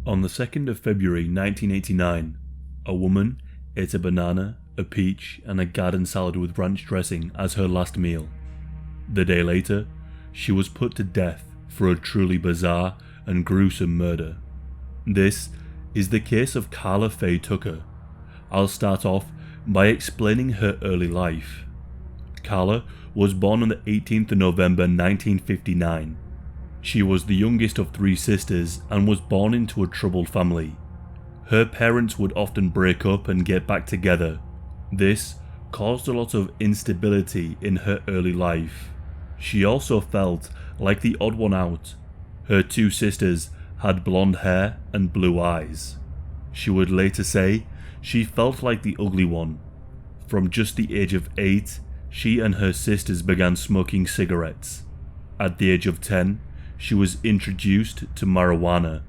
On the 2nd of February 1989, a woman ate a banana, a peach, and a garden salad with ranch dressing as her last meal. The day later, she was put to death for a truly bizarre and gruesome murder. This is the case of Karla Faye Tucker. I'll start off by explaining her early life. Karla was born on the 18th of November 1959. She was the youngest of 3 sisters and was born into a troubled family. Her parents would often break up and get back together. This caused a lot of instability in her early life. She also felt like the odd one out. Her 2 sisters had blonde hair and blue eyes. She would later say she felt like the ugly one. From just the age of 8, she and her sisters began smoking cigarettes. At the age of 10, she was introduced to marijuana,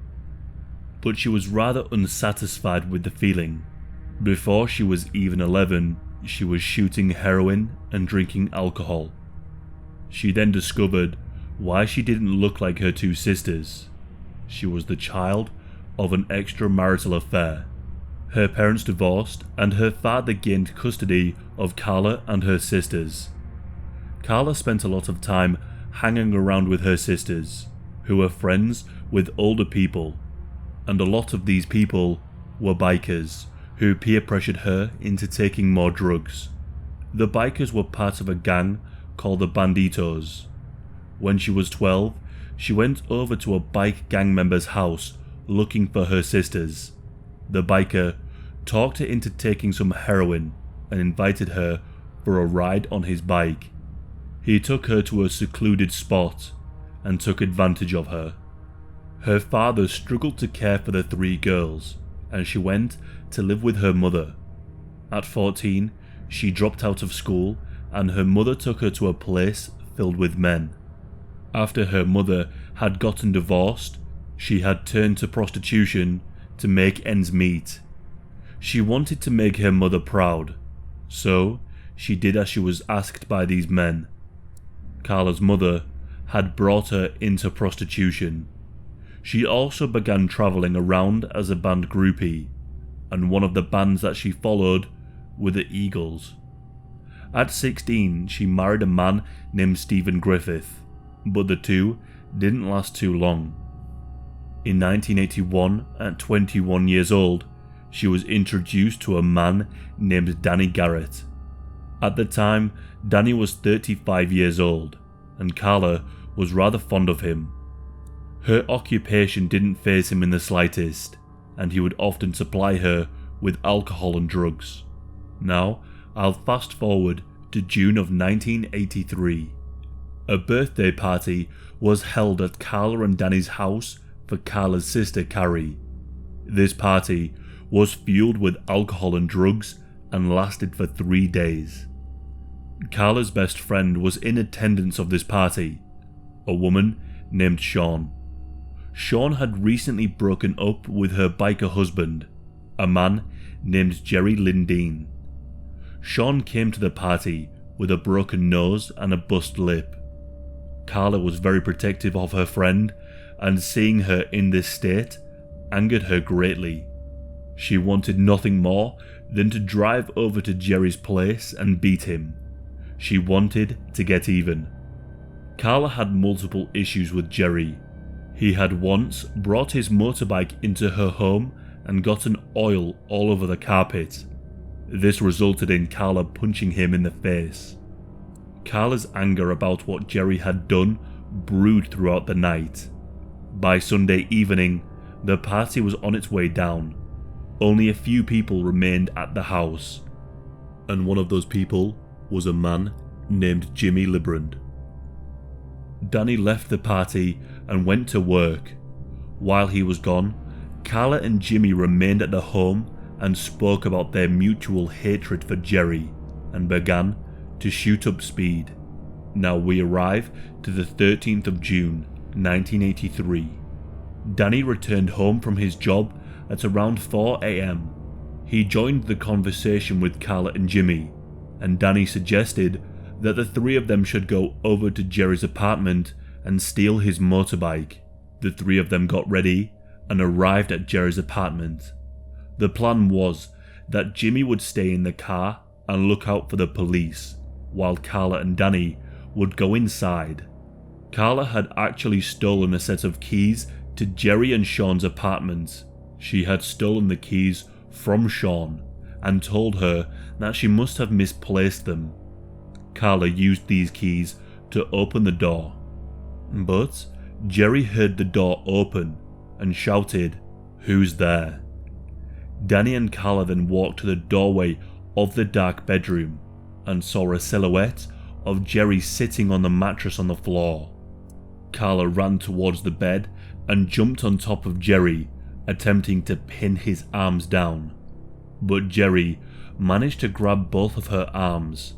but she was rather unsatisfied with the feeling. Before she was even 11, she was shooting heroin and drinking alcohol. She then discovered why she didn't look like her 2 sisters. She was the child of an extramarital affair. Her parents divorced and her father gained custody of Karla and her sisters. Karla spent a lot of time hanging around with her sisters, who were friends with older people, and a lot of these people were bikers who peer pressured her into taking more drugs. The bikers were part of a gang called the Banditos. When she was 12, she went over to a bike gang member's house looking for her sisters. The biker talked her into taking some heroin and invited her for a ride on his bike. He took her to a secluded spot and took advantage of her. Her father struggled to care for the 3 girls, and she went to live with her mother. At 14, she dropped out of school and her mother took her to a place filled with men. After her mother had gotten divorced, she had turned to prostitution to make ends meet. She wanted to make her mother proud, so she did as she was asked by these men. Karla's mother had brought her into prostitution. She also began travelling around as a band groupie, and one of the bands that she followed were the Eagles. At 16, she married a man named Stephen Griffith, but the 2 didn't last too long. In 1981, at 21 years old, she was introduced to a man named Danny Garrett. At the time, Danny was 35 years old, and Karla was rather fond of him. Her occupation didn't faze him in the slightest, and he would often supply her with alcohol and drugs. Now, I'll fast forward to June of 1983. A birthday party was held at Karla and Danny's house for Karla's sister Kari. This party was fueled with alcohol and drugs and lasted for 3 days. Karla's best friend was in attendance of this party, a woman named Shawn. Shawn had recently broken up with her biker husband, a man named Jerry Lindeen. Shawn came to the party with a broken nose and a bust lip. Karla was very protective of her friend, and seeing her in this state angered her greatly. She wanted nothing more than to drive over to Jerry's place and beat him. She wanted to get even. Karla had multiple issues with Jerry. He had once brought his motorbike into her home and gotten oil all over the carpet. This resulted in Karla punching him in the face. Karla's anger about what Jerry had done brewed throughout the night. By Sunday evening, the party was on its way down. Only a few people remained at the house, and one of those people was a man named Jimmy Librand. Danny left the party and went to work. While he was gone, Karla and Jimmy remained at the home and spoke about their mutual hatred for Jerry and began to shoot up speed. Now we arrive to the 13th of June, 1983. Danny returned home from his job at around 4 a.m. He joined the conversation with Karla and Jimmy, and Danny suggested that the 3 of them should go over to Jerry's apartment and steal his motorbike. The 3 of them got ready and arrived at Jerry's apartment. The plan was that Jimmy would stay in the car and look out for the police, while Karla and Danny would go inside. Karla had actually stolen a set of keys to Jerry and Shawn's apartment. She had stolen the keys from Shawn and told her that she must have misplaced them. Karla used these keys to open the door, but Jerry heard the door open and shouted, "Who's there?" Danny and Karla then walked to the doorway of the dark bedroom and saw a silhouette of Jerry sitting on the mattress on the floor. Karla ran towards the bed and jumped on top of Jerry, attempting to pin his arms down, but Jerry managed to grab both of her arms.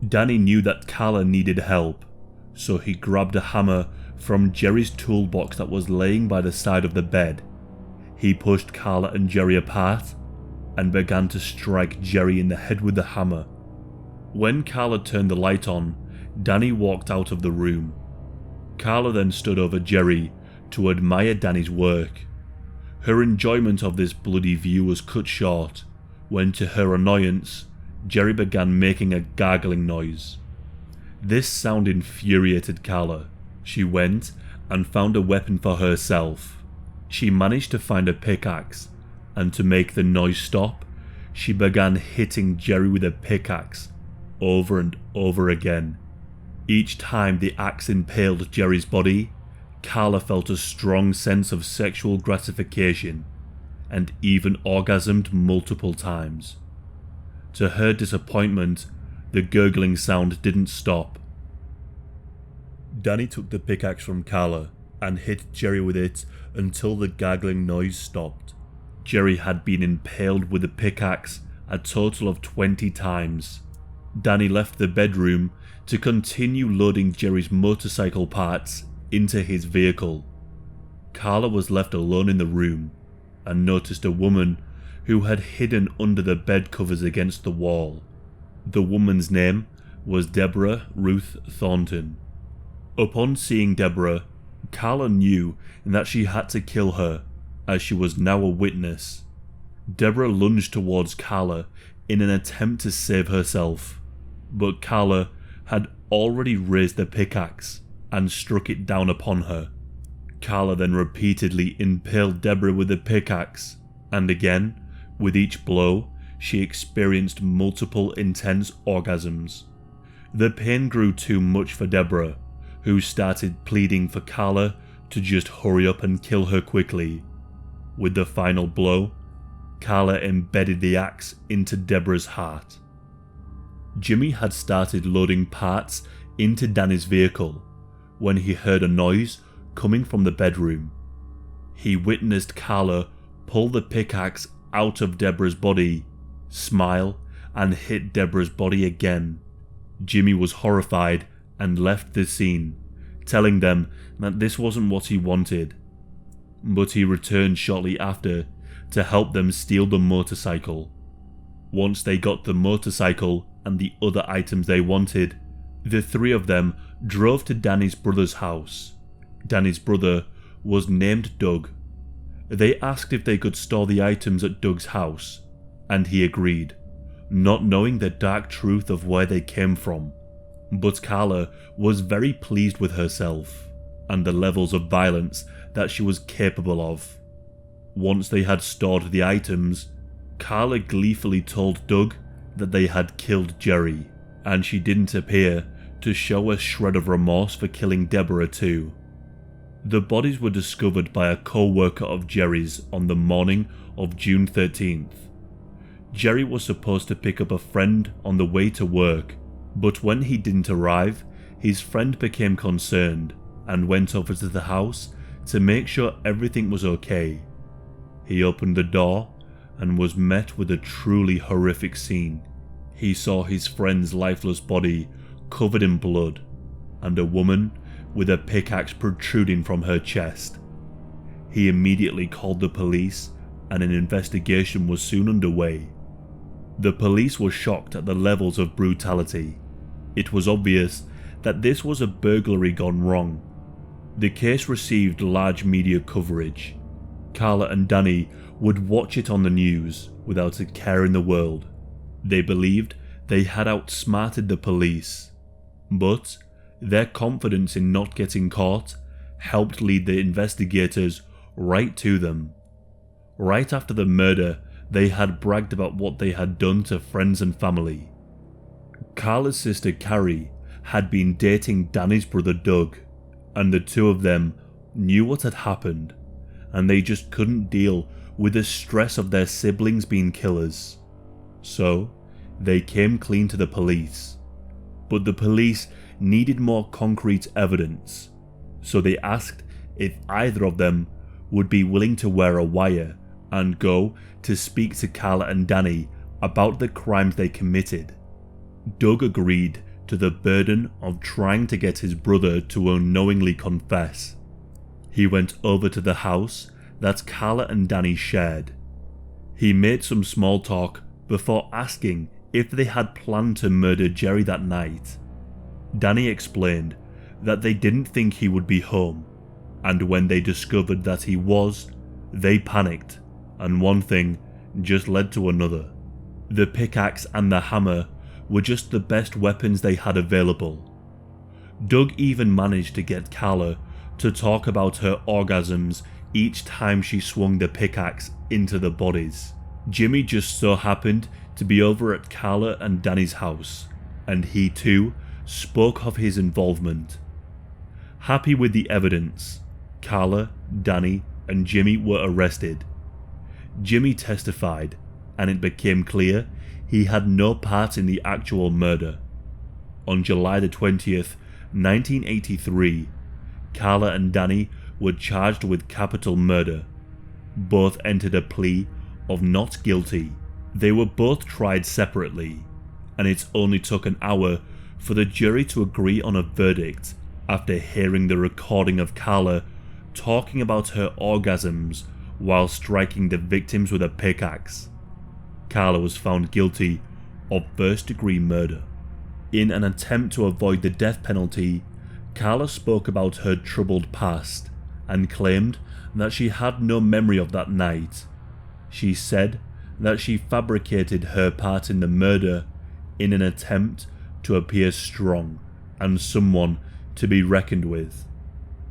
Danny knew that Karla needed help, so he grabbed a hammer from Jerry's toolbox that was laying by the side of the bed. He pushed Karla and Jerry apart and began to strike Jerry in the head with the hammer. When Karla turned the light on, Danny walked out of the room. Karla then stood over Jerry to admire Danny's work. Her enjoyment of this bloody view was cut short when, to her annoyance, Jerry began making a gargling noise. This sound infuriated Karla. She went and found a weapon for herself. She managed to find a pickaxe, and to make the noise stop, she began hitting Jerry with a pickaxe over and over again. Each time the axe impaled Jerry's body, Karla felt a strong sense of sexual gratification and even orgasmed multiple times. To her disappointment, the gurgling sound didn't stop. Danny took the pickaxe from Karla and hit Jerry with it until the gargling noise stopped. Jerry had been impaled with the pickaxe a total of 20 times. Danny left the bedroom to continue loading Jerry's motorcycle parts into his vehicle. Karla was left alone in the room and noticed a woman who had hidden under the bed covers against the wall. The woman's name was Deborah Ruth Thornton. Upon seeing Deborah, Karla knew that she had to kill her, as she was now a witness. Deborah lunged towards Karla in an attempt to save herself, but Karla had already raised the pickaxe and struck it down upon her. Karla then repeatedly impaled Deborah with the pickaxe, and again, with each blow, she experienced multiple intense orgasms. The pain grew too much for Deborah, who started pleading for Karla to just hurry up and kill her quickly. With the final blow, Karla embedded the axe into Deborah's heart. Jimmy had started loading parts into Danny's vehicle when he heard a noise coming from the bedroom. He witnessed Karla pull the pickaxe out of Deborah's body, smile, and hit Deborah's body again. Jimmy was horrified and left the scene, telling them that this wasn't what he wanted. But he returned shortly after to help them steal the motorcycle. Once they got the motorcycle and the other items they wanted, the three of them drove to Danny's brother's house. Danny's brother was named Doug. They asked if they could store the items at Doug's house, and he agreed, not knowing the dark truth of where they came from. But Karla was very pleased with herself and the levels of violence that she was capable of. Once they had stored the items, Karla gleefully told Doug that they had killed Jerry, and she didn't appear to show a shred of remorse for killing Deborah too. The bodies were discovered by a co-worker of Jerry's on the morning of June 13th. Jerry was supposed to pick up a friend on the way to work, but when he didn't arrive, his friend became concerned and went over to the house to make sure everything was okay. He opened the door and was met with a truly horrific scene. He saw his friend's lifeless body covered in blood, and a woman with a pickaxe protruding from her chest. He immediately called the police, and an investigation was soon underway. The police were shocked at the levels of brutality. It was obvious that this was a burglary gone wrong. The case received large media coverage. Karla and Danny would watch it on the news without a care in the world. They believed they had outsmarted the police, but their confidence in not getting caught helped lead the investigators right to them. Right after the murder, they had bragged about what they had done to friends and family. Karla's sister Kari had been dating Danny's brother Doug, and the two of them knew what had happened, and they just couldn't deal with the stress of their siblings being killers. So, they came clean to the police. But the police needed more concrete evidence, so they asked if either of them would be willing to wear a wire and go to speak to Karla and Danny about the crimes they committed. Doug agreed to the burden of trying to get his brother to unknowingly confess. He went over to the house that Karla and Danny shared. He made some small talk before asking if they had planned to murder Jerry that night. Danny explained that they didn't think he would be home, and when they discovered that he was, they panicked, and one thing just led to another. The pickaxe and the hammer were just the best weapons they had available. Doug even managed to get Karla to talk about her orgasms each time she swung the pickaxe into the bodies. Jimmy just so happened to be over at Karla and Danny's house, and he too spoke of his involvement. Happy with the evidence, Karla, Danny, and Jimmy were arrested. Jimmy testified, and it became clear he had no part in the actual murder. On July the 20th, 1983, Karla and Danny were charged with capital murder. Both entered a plea of not guilty. They were both tried separately, and it only took an hour for the jury to agree on a verdict after hearing the recording of Karla talking about her orgasms while striking the victims with a pickaxe. Karla was found guilty of first-degree murder. In an attempt to avoid the death penalty, Karla spoke about her troubled past and claimed that she had no memory of that night. She said that she fabricated her part in the murder in an attempt to appear strong and someone to be reckoned with.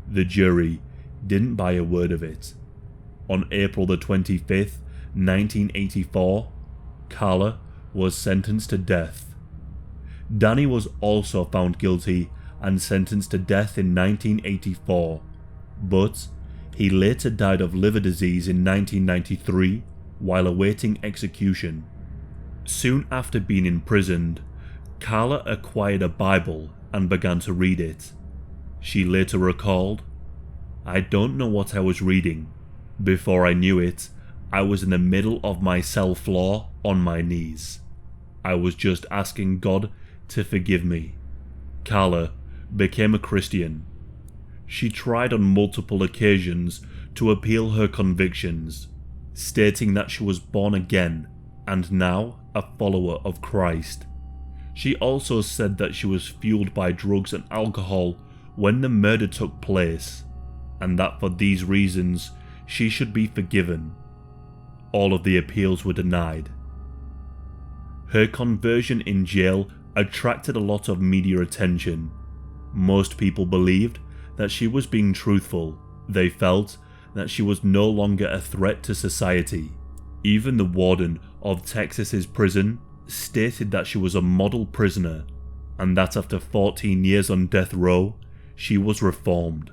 The jury didn't buy a word of it. On April the 25th, 1984, Karla was sentenced to death. Danny was also found guilty and sentenced to death in 1984, but he later died of liver disease in 1993 while awaiting execution. Soon after being imprisoned, Karla acquired a Bible and began to read it. She later recalled, "I don't know what I was reading. Before I knew it, I was in the middle of my cell floor on my knees. I was just asking God to forgive me." Karla became a Christian. She tried on multiple occasions to appeal her convictions, stating that she was born again and now a follower of Christ. She also said that she was fueled by drugs and alcohol when the murder took place, and that for these reasons she should be forgiven. All of the appeals were denied. Her conversion in jail attracted a lot of media attention. Most people believed that she was being truthful. They felt that she was no longer a threat to society. Even the warden of Texas's prison stated that she was a model prisoner, and that after 14 years on death row, she was reformed.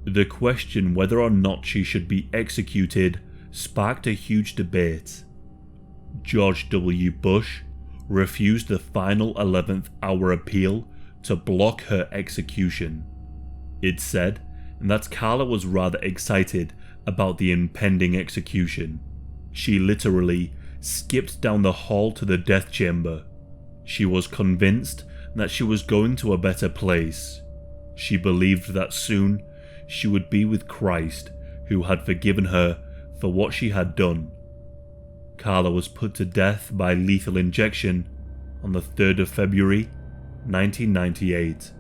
The question whether or not she should be executed sparked a huge debate. George W. Bush refused the final 11th hour appeal to block her execution. It said that Karla was rather excited about the impending execution. She literally skipped down the hall to the death chamber. She was convinced that she was going to a better place. She believed that soon she would be with Christ, who had forgiven her for what she had done. Karla was put to death by lethal injection on the 3rd of February, 1998.